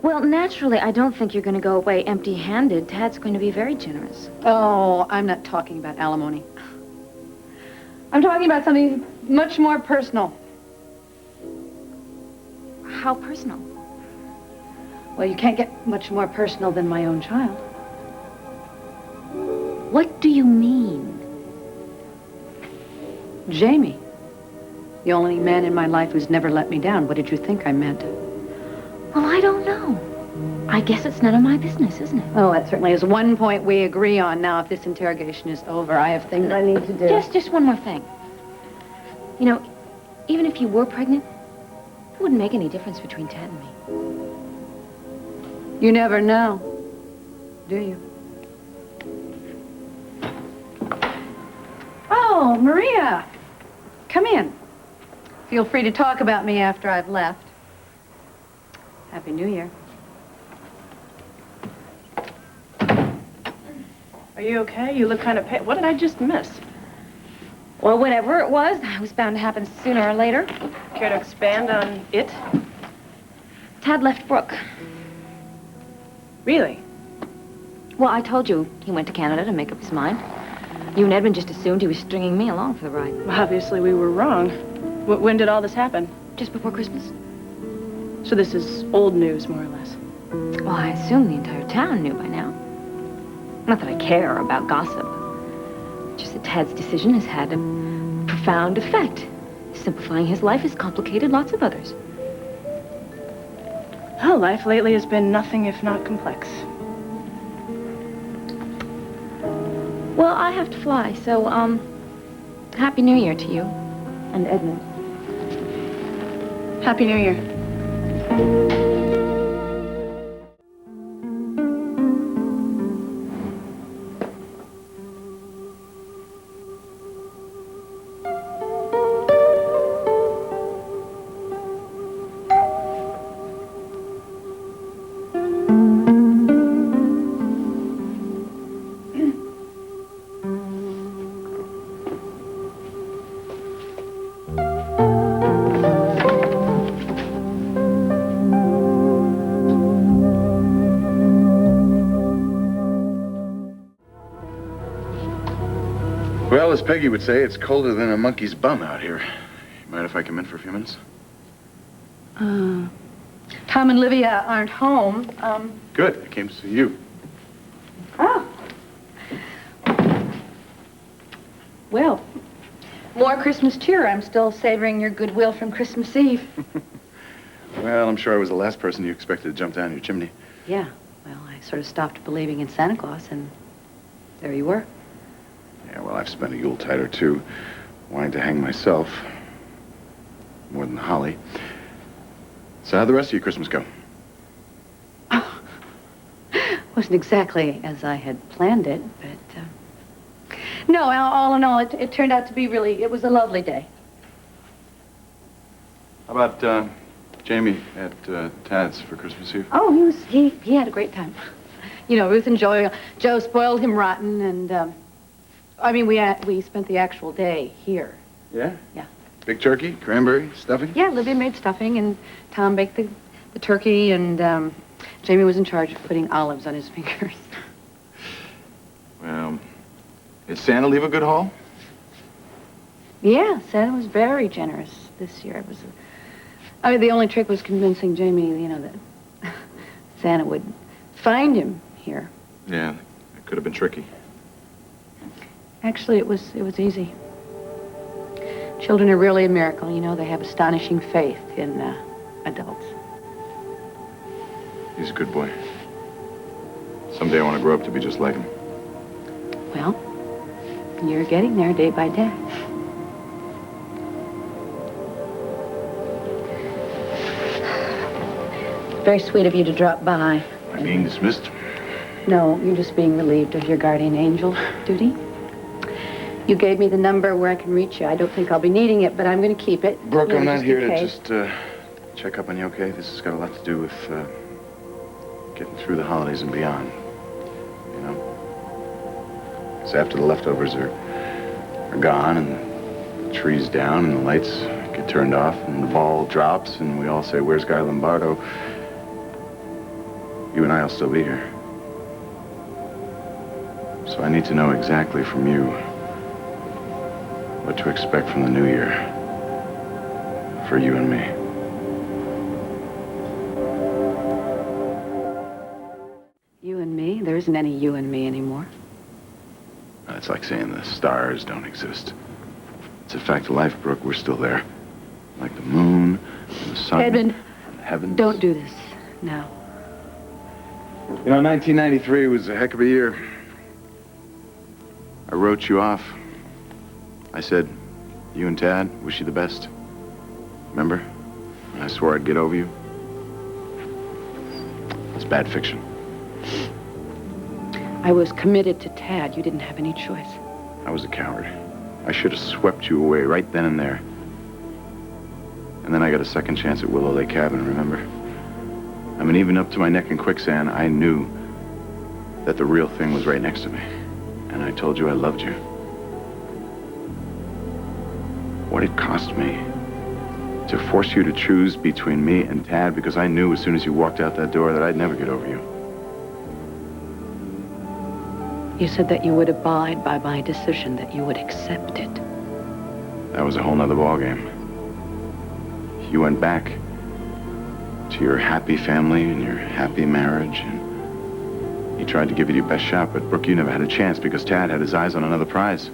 Well, naturally, I don't think you're going to go away empty-handed. Tad's going to be very generous. Oh, I'm not talking about alimony. I'm talking about something much more personal. How personal? Well, you can't get much more personal than my own child. What do you mean? Jamie. The only man in my life who's never let me down. What did you think I meant? Well, I don't know. I guess it's none of my business, isn't it? Oh, that certainly is one point we agree on. Now, if this interrogation is over, I have things I need to do. Just one more thing. You know, even if you were pregnant, it wouldn't make any difference between Ted and me. You never know, do you? Oh, Maria. Come in. Feel free to talk about me after I've left. Happy New Year. Are you okay? You look kind of pale. What did I just miss? Well, whatever it was bound to happen sooner or later. Care to expand on it? Tad left Brooke. Really? Well, I told you he went to Canada to make up his mind. You and Edmund just assumed he was stringing me along for the ride. Well, obviously we were wrong. When did all this happen? Just before Christmas. So this is old news, more or less. Well, I assume the entire town knew by now. Not that I care about gossip. Just that Tad's decision has had a profound effect. Simplifying his life has complicated lots of others. Well, life lately has been nothing if not complex. Well, I have to fly, so, Happy New Year to you and Edmund. Happy New Year. Well, as Peggy would say, it's colder than a monkey's bum out here. You mind if I come in for a few minutes? Tom and Livia aren't home. Good. I came to see you. Oh. Well, more Christmas cheer. I'm still savoring your goodwill from Christmas Eve. Well, I'm sure I was the last person you expected to jump down your chimney. Yeah. Well, I sort of stopped believing in Santa Claus, and there you were. Yeah, well, I've spent a Yuletide or two wanting to hang myself. More than holly. So how'd the rest of your Christmas go? Wasn't exactly as I had planned it, but, no, all in all, it turned out to be really, it was a lovely day. How about, Jamie at, Tad's for Christmas Eve? Oh, he had a great time. You know, Ruth and Joe spoiled him rotten, and, I mean, we spent the actual day here. Yeah? Yeah. Big turkey, cranberry, stuffing? Yeah, Livia made stuffing, and Tom baked the turkey, and Jamie was in charge of putting olives on his fingers. Well, did Santa leave a good haul? Yeah, Santa was very generous this year. It was, I mean, the only trick was convincing Jamie, you know, that Santa would find him here. Yeah, it could have been tricky. Actually, it was easy. Children are really a miracle, you know. They have astonishing faith in adults. He's a good boy. Someday I want to grow up to be just like him. Well, you're getting there day by day. Very sweet of you to drop by. I'm being dismissed. No, you're just being relieved of your guardian angel duty. You gave me the number where I can reach you. I don't think I'll be needing it, but I'm going to keep it. Brooke, I'm not just here in to case. just check up on you, okay? This has got a lot to do with getting through the holidays and beyond. You know? Because after the leftovers are gone and the tree's down and the lights get turned off and the ball drops and we all say, "Where's Guy Lombardo?" you and I will still be here. So I need to know exactly from you what to expect from the new year for you and me. You and me? There isn't any you and me anymore. It's like saying the stars don't exist. It's a fact of life, Brooke. We're still there. Like the moon and the sun. Edmund, and the heavens. don't do this now. You know, 1993 was a heck of a year. I wrote you off. I said, you and Tad, wish you the best. Remember? I swore I'd get over you. It's bad fiction. I was committed to Tad. You didn't have any choice. I was a coward. I should have swept you away right then and there. And then I got a second chance at Willow Lake Cabin, remember? I mean, even up to my neck in quicksand, I knew that the real thing was right next to me. And I told you I loved you. What it cost me to force you to choose between me and Tad, because I knew as soon as you walked out that door that I'd never get over you. You said that you would abide by my decision, that you would accept it. That was a whole nother ballgame. You went back to your happy family and your happy marriage, and he tried to give you your best shot, but Brooke, you never had a chance because Tad had his eyes on another prize.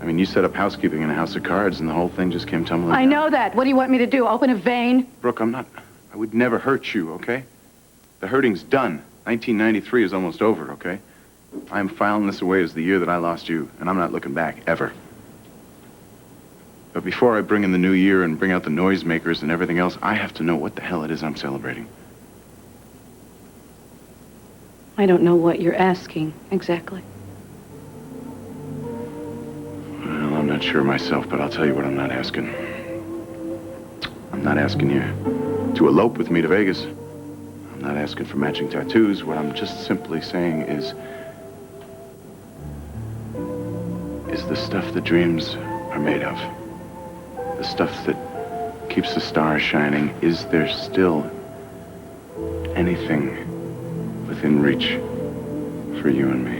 I mean, you set up housekeeping in a house of cards, and the whole thing just came tumbling I down. know that. What do you want me to do? Open a vein? Brooke, I would never hurt you, okay? The hurting's done. 1993 is almost over, okay? I'm filing this away as the year that I lost you, and I'm not looking back, ever. But before I bring in the new year and bring out the noisemakers and everything else, I have to know what the hell it is I'm celebrating. I don't know what you're asking exactly. Well, I'm not sure myself, but I'll tell you what I'm not asking. I'm not asking you to elope with me to Vegas. I'm not asking for matching tattoos. What I'm just simply saying is the stuff that dreams are made of. The stuff that keeps the stars shining. Is there still anything within reach for you and me?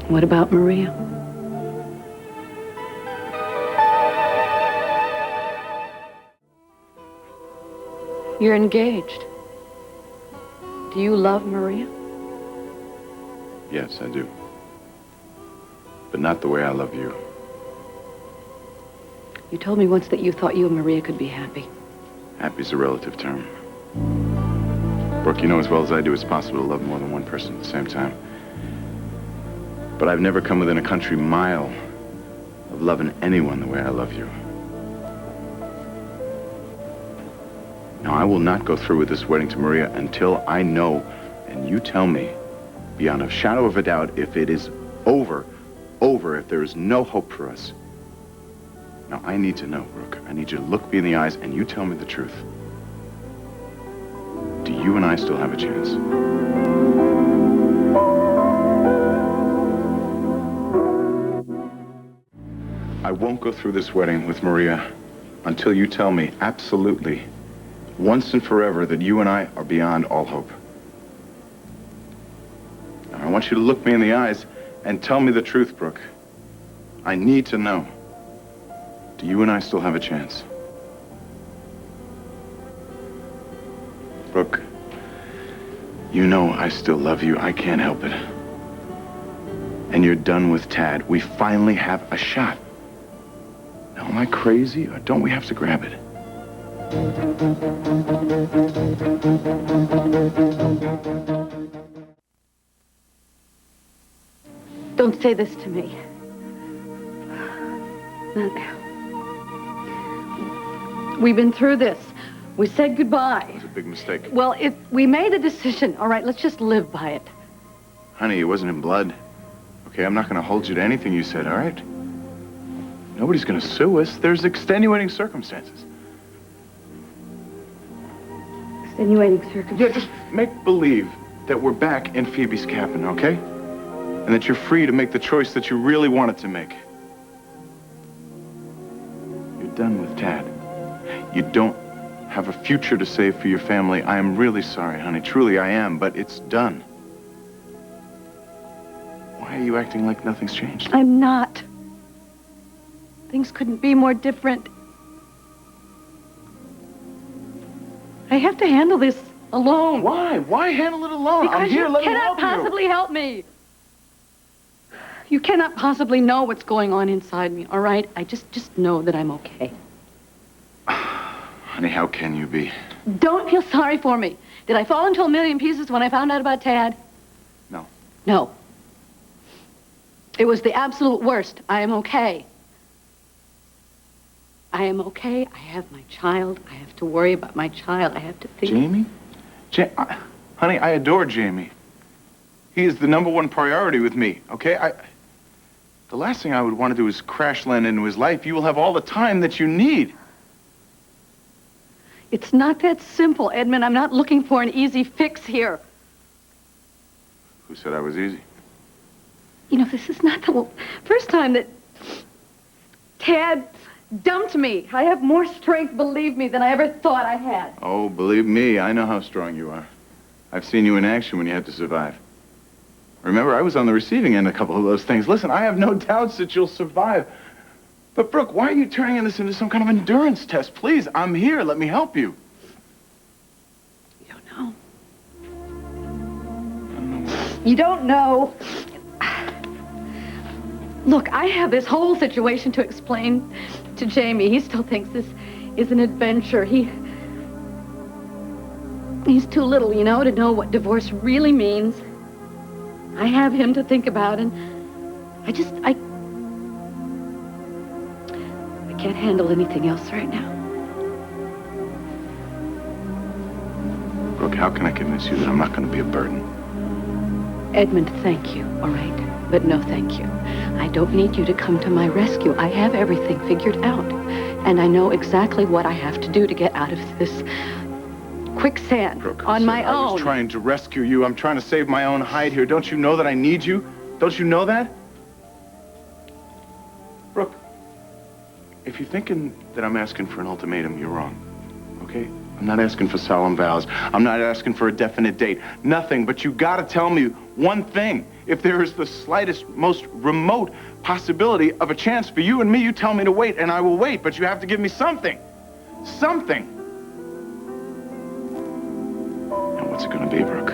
What about Maria? You're engaged. Do you love Maria? Yes, I do. But not the way I love you. You told me once that you thought you and Maria could be happy. Happy's a relative term. Brooke, you know as well as I do it's possible to love more than one person at the same time. But I've never come within a country mile of loving anyone the way I love you. Now, I will not go through with this wedding to Maria until I know, and you tell me, beyond a shadow of a doubt, if it is over, if there is no hope for us. Now, I need to know, Brooke. I need you to look me in the eyes and you tell me the truth. Do you and I still have a chance? I won't go through this wedding with Maria until you tell me absolutely, once and forever, that you and I are beyond all hope. Now, I want you to look me in the eyes and tell me the truth, Brooke. I need to know. Do you and I still have a chance? Brooke, you know I still love you. I can't help it. And you're done with Tad. We finally have a shot. Now, am I crazy, or don't we have to grab it? Don't say this to me. Not now. We've been through this. We said goodbye. It was a big mistake. Well, if we made a decision, all right, let's just live by it. Honey, it wasn't in blood. Okay, I'm not going to hold you to anything you said, all right? Nobody's going to sue us. There's extenuating circumstances. Extenuating circumstances. Yeah, just make believe that we're back in Phoebe's cabin, okay? And that you're free to make the choice that you really wanted to make. You're done with Tad. You don't have a future to save for your family. I am really sorry, honey. Truly, I am, but it's done. Why are you acting like nothing's changed? I'm not. Things couldn't be more different. I have to handle this alone. Why? Why handle it alone? Because I'm here. you Let me cannot help possibly help me. You cannot possibly know what's going on inside me, all right? I just know that I'm okay. Honey, how can you be? Don't feel sorry for me. Did I fall into a million pieces when I found out about Tad? No. No. It was the absolute worst. I am okay. I am okay. I have my child. I have to worry about my child. I have to think... Jamie? Honey, I adore Jamie. He is the #1 priority with me, okay? The last thing I would want to do is crash land into his life. You will have all the time that you need. It's not that simple, Edmund. I'm not looking for an easy fix here. Who said I was easy? You know, this is not the first time that Tad dumped me. I have more strength, believe me, than I ever thought I had. Oh, believe me, I know how strong you are. I've seen you in action when you had to survive. Remember, I was on the receiving end of a couple of those things. Listen, I have no doubts that you'll survive. But, Brooke, why are you turning this into some kind of endurance test? Please, I'm here. Let me help you. You don't know. I don't know. You don't know. Look, I have this whole situation to explain to Jamie. He still thinks this is an adventure. He's too little, you know, to know what divorce really means. I have him to think about, and I can't handle anything else right now. Brooke, how can I convince you that I'm not going to be a burden? Edmund, thank you, all right? But no thank you. I don't need you to come to my rescue. I have everything figured out. And I know exactly what I have to do to get out of this quicksand Brooke, on my I own. was trying to rescue you. I'm trying to save my own hide here. Don't you know that I need you? Don't you know that? Brooke, if you're thinking that I'm asking for an ultimatum, you're wrong. Okay? I'm not asking for solemn vows. I'm not asking for a definite date. Nothing, but you gotta tell me one thing. If there is the slightest, most remote possibility of a chance for you and me, you tell me to wait, and I will wait, but you have to give me something. Something. And what's it gonna be, Brooke?